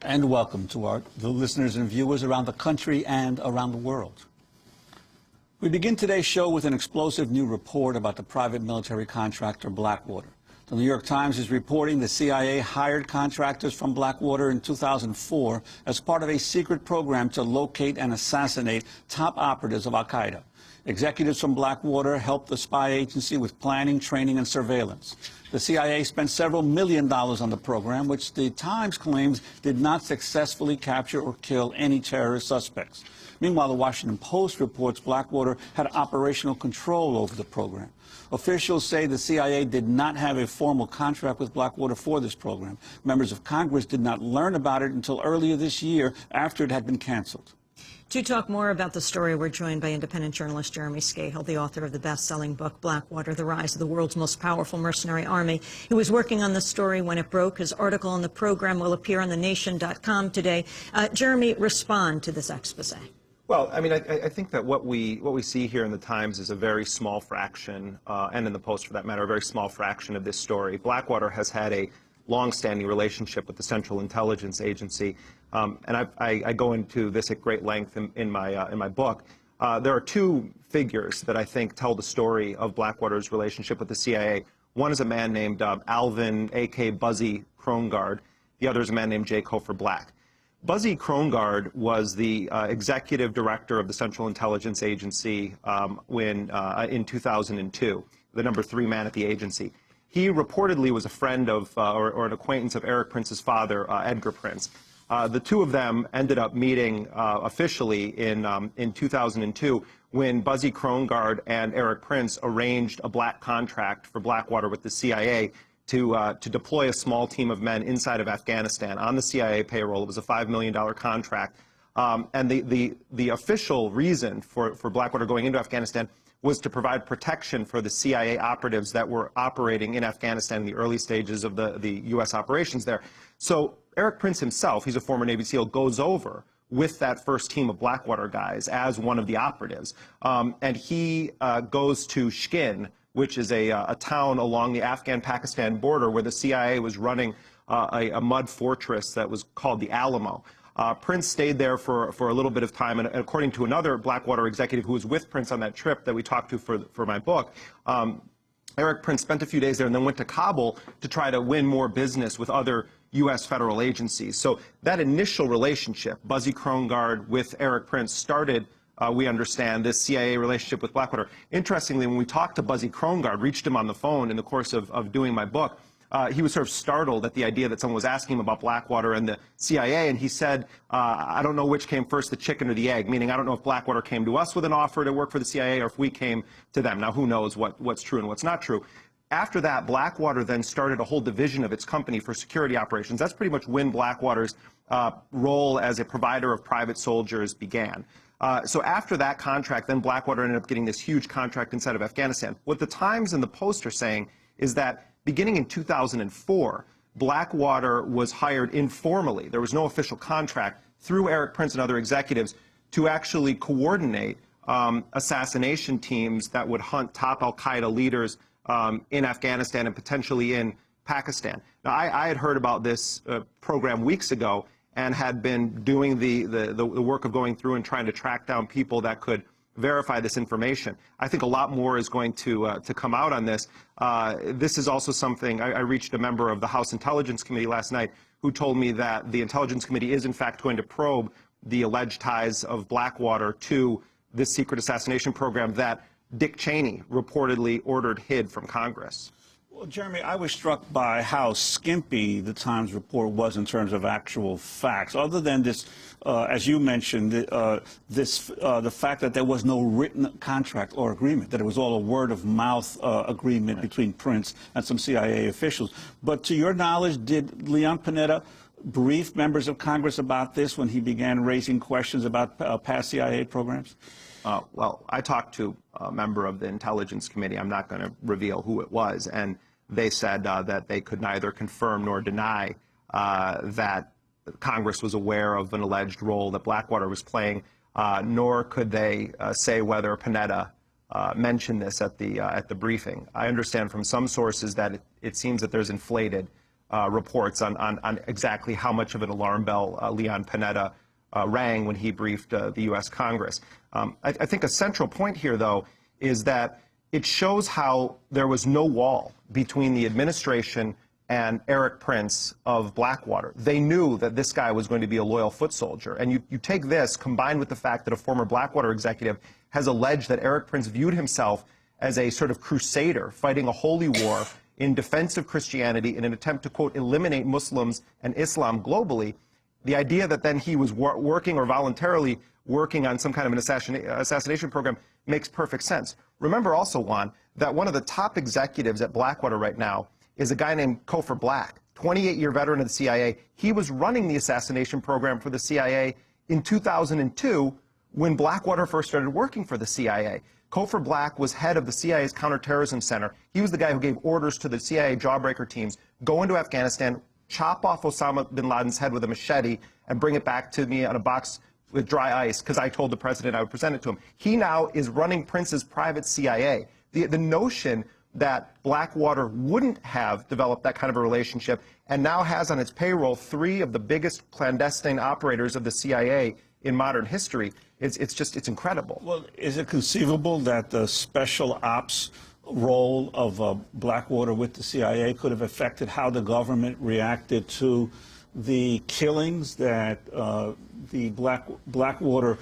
And welcome to the listeners and viewers around the country and around the world. We begin today's show with an explosive new report about the private military contractor Blackwater. The New York Times is reporting the CIA hired contractors from Blackwater in 2004 as part of a secret program to locate and assassinate top operatives of al-Qaeda. Executives from Blackwater helped the spy agency with planning, training, and surveillance. The CIA spent several $1 million on the program, which the Times claims did not successfully capture or kill any terrorist suspects. Meanwhile, the Washington Post reports Blackwater had operational control over the program. Officials say the CIA did not have a formal contract with Blackwater for this program. Members of Congress did not learn about it until earlier this year after it had been canceled. To talk more about the story, we're joined by independent journalist Jeremy Scahill, the author of the best-selling book, Blackwater, The Rise of the World's Most Powerful Mercenary Army. He was working on the story when it broke. His article on the program will appear on thenation.com today. Jeremy, respond to this expose. Well, I mean, I think that what we see here in the Times is a very small fraction, and in the Post for that matter, a very small fraction of this story. Blackwater has had a long-standing relationship with the Central Intelligence Agency, and I go into this at great length in my book. There are two figures that I think tell the story of Blackwater's relationship with the CIA. One is a man named Alvin, a.k.a. Buzzy Krongard. The other is a man named J. Cofer Black. Buzzy Krongard was the executive director of the Central Intelligence Agency in 2002, the number 3 man at the agency. He reportedly was a friend of or an acquaintance of Erik Prince's father, Edgar Prince. The two of them ended up meeting officially in 2002 when Buzzy Krongard and Erik Prince arranged a black contract for Blackwater with the CIA to deploy a small team of men inside of Afghanistan on the CIA payroll. It was a $5 million contract. And the official reason for Blackwater going into Afghanistan was to provide protection for the CIA operatives that were operating in Afghanistan in the early stages of the U.S. operations there. So Erik Prince himself, he's a former Navy SEAL, goes over with that first team of Blackwater guys as one of the operatives. And he goes to Shkin, which is a town along the Afghan-Pakistan border where the CIA was running a mud fortress that was called the Alamo. Prince stayed there for a little bit of time, and according to another Blackwater executive who was with Prince on that trip that we talked to for my book, Erik Prince spent a few days there and then went to Kabul to try to win more business with other U.S. federal agencies. So that initial relationship, Buzzy Krongard with Erik Prince, started, we understand, this CIA relationship with Blackwater. Interestingly, when we talked to Buzzy Krongard, reached him on the phone in the course of doing my book, he was sort of startled at the idea that someone was asking him about Blackwater and the CIA, and he said, I don't know which came first, the chicken or the egg, meaning I don't know if Blackwater came to us with an offer to work for the CIA or if we came to them. Now, who knows what's true and what's not true. After that, Blackwater then started a whole division of its company for security operations. That's pretty much when Blackwater's role as a provider of private soldiers began. So after that contract, then Blackwater ended up getting this huge contract inside of Afghanistan. What the Times and the Post are saying is that beginning in 2004, Blackwater was hired informally. There was no official contract through Erik Prince and other executives to actually coordinate assassination teams that would hunt top al-Qaeda leaders in Afghanistan and potentially in Pakistan. Now, I had heard about this program weeks ago and had been doing the work of going through and trying to track down people that could verify this information. I think a lot more is going to come out on this. This is also something, I reached a member of the House Intelligence Committee last night who told me that the Intelligence Committee is in fact going to probe the alleged ties of Blackwater to this secret assassination program that Dick Cheney reportedly ordered hid from Congress. Well, Jeremy, I was struck by how skimpy the Times report was in terms of actual facts. Other than this, as you mentioned, the fact that there was no written contract or agreement, that it was all a word-of-mouth agreement between Prince and some CIA officials. But to your knowledge, did Leon Panetta brief members of Congress about this when he began raising questions about past CIA programs? Well, I talked to a member of the Intelligence Committee. I'm not going to reveal who it was. And they said that they could neither confirm nor deny that Congress was aware of an alleged role that Blackwater was playing, nor could they say whether Panetta mentioned this at the briefing. I understand from some sources that it seems that there's inflated reports on exactly how much of an alarm bell Leon Panetta rang when he briefed the U.S. Congress. I think a central point here, though, is that it shows how there was no wall between the administration and Eric Prince of Blackwater. They knew that this guy was going to be a loyal foot soldier. And you take this, combined with the fact that a former Blackwater executive has alleged that Eric Prince viewed himself as a sort of crusader fighting a holy war in defense of Christianity in an attempt to, quote, eliminate Muslims and Islam globally. The idea that then he was working or voluntarily working on some kind of an assassination program makes perfect sense. Remember also, Juan, that one of the top executives at Blackwater right now is a guy named Cofer Black, 28-year veteran of the CIA. He was running the assassination program for the CIA in 2002 when Blackwater first started working for the CIA. Cofer Black was head of the CIA's counterterrorism center. He was the guy who gave orders to the CIA jawbreaker teams, go into Afghanistan, chop off Osama bin Laden's head with a machete, and bring it back to me on a box with dry ice, because I told the president I would present it to him. He now is running Prince's private CIA. The notion that Blackwater wouldn't have developed that kind of a relationship and now has on its payroll 3 of the biggest clandestine operators of the CIA in modern history, it's incredible. Well, is it conceivable that the special ops role of Blackwater with the CIA could have affected how the government reacted to the killings that the Blackwater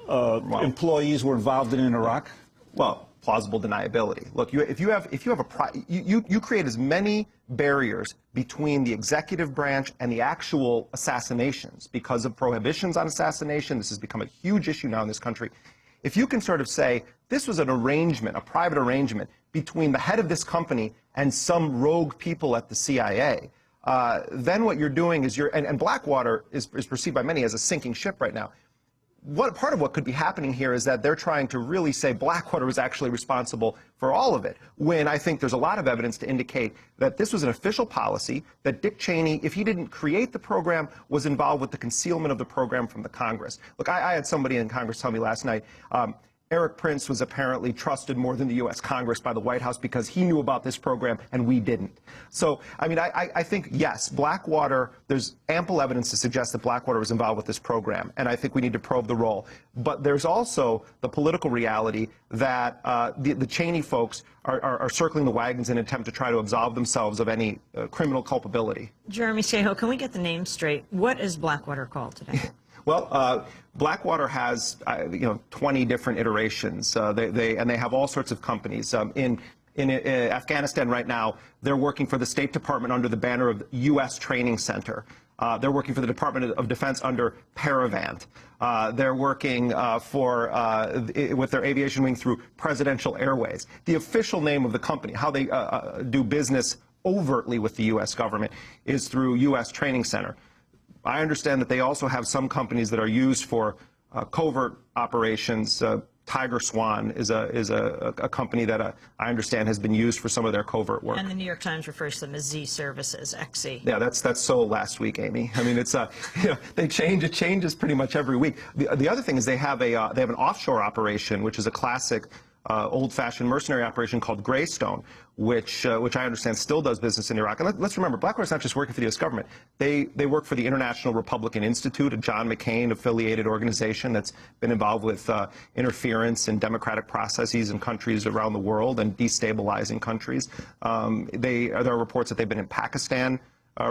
employees were involved in Iraq? Well, plausible deniability. Look, you create as many barriers between the executive branch and the actual assassinations because of prohibitions on assassination. This has become a huge issue now in this country. If you can sort of say this was an arrangement, a private arrangement between the head of this company and some rogue people at the CIA, then what you're doing is and Blackwater is perceived by many as a sinking ship right now. Part of what could be happening here is that they're trying to really say Blackwater was actually responsible for all of it, when I think there's a lot of evidence to indicate that this was an official policy, that Dick Cheney, if he didn't create the program, was involved with the concealment of the program from the Congress. Look, I had somebody in Congress tell me last night, Eric Prince was apparently trusted more than the U.S. Congress by the White House because he knew about this program and we didn't. So, I mean, I think, yes, Blackwater, there's ample evidence to suggest that Blackwater was involved with this program, and I think we need to probe the role. But there's also the political reality that the Cheney folks are circling the wagons in an attempt to try to absolve themselves of any criminal culpability. Jeremy Scahill, can we get the name straight? What is Blackwater called today? Well, Blackwater has 20 different iterations. They have all sorts of companies. In Afghanistan right now, they're working for the State Department under the banner of U.S. Training Center. They're working for the Department of Defense under Paravant. They're working with their aviation wing through Presidential Airways. The official name of the company, how they do business overtly with the U.S. government, is through U.S. Training Center. I understand that they also have some companies that are used for covert operations. Tiger Swan is a company that I understand has been used for some of their covert work. And the New York Times refers to them as Z Services, XZ. Yeah, that's so last week, Amy. I mean, it's it changes pretty much every week. The other thing is they have an offshore operation, which is a classic old-fashioned mercenary operation called Greystone, which I understand still does business in Iraq. And let's remember, Blackwater's not just working for the U.S. government. They work for the International Republican Institute, a John McCain-affiliated organization that's been involved with interference in democratic processes in countries around the world and destabilizing countries. There are reports that they've been in Pakistan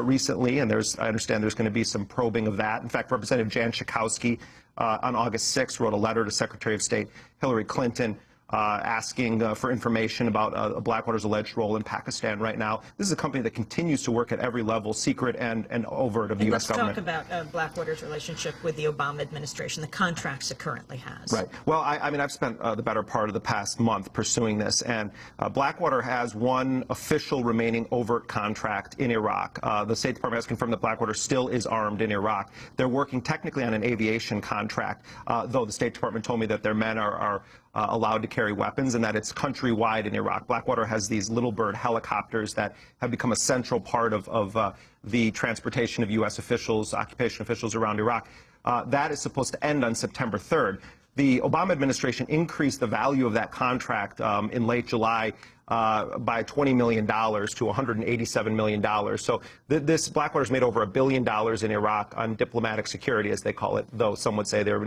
recently, and I understand there's going to be some probing of that. In fact, Representative Jan Schakowsky on August 6th wrote a letter to Secretary of State Hillary Clinton asking for information about Blackwater's alleged role in Pakistan right now. This is a company that continues to work at every level, secret and overt, of the U.S. government. Let's talk about Blackwater's relationship with the Obama administration, the contracts it currently has. Right. Well, I mean, I've spent the better part of the past month pursuing this, and Blackwater has one official remaining overt contract in Iraq. The State Department has confirmed that Blackwater still is armed in Iraq. They're working technically on an aviation contract, though the State Department told me that their men are allowed to carry weapons and that it's countrywide in Iraq. Blackwater has these Little Bird helicopters that have become a central part of the transportation of U.S. officials, occupation officials around Iraq. That is supposed to end on September 3rd. The Obama administration increased the value of that contract in late July by $20 million to $187 million. So this Blackwater's made over $1 billion in Iraq on diplomatic security, as they call it, though some would say there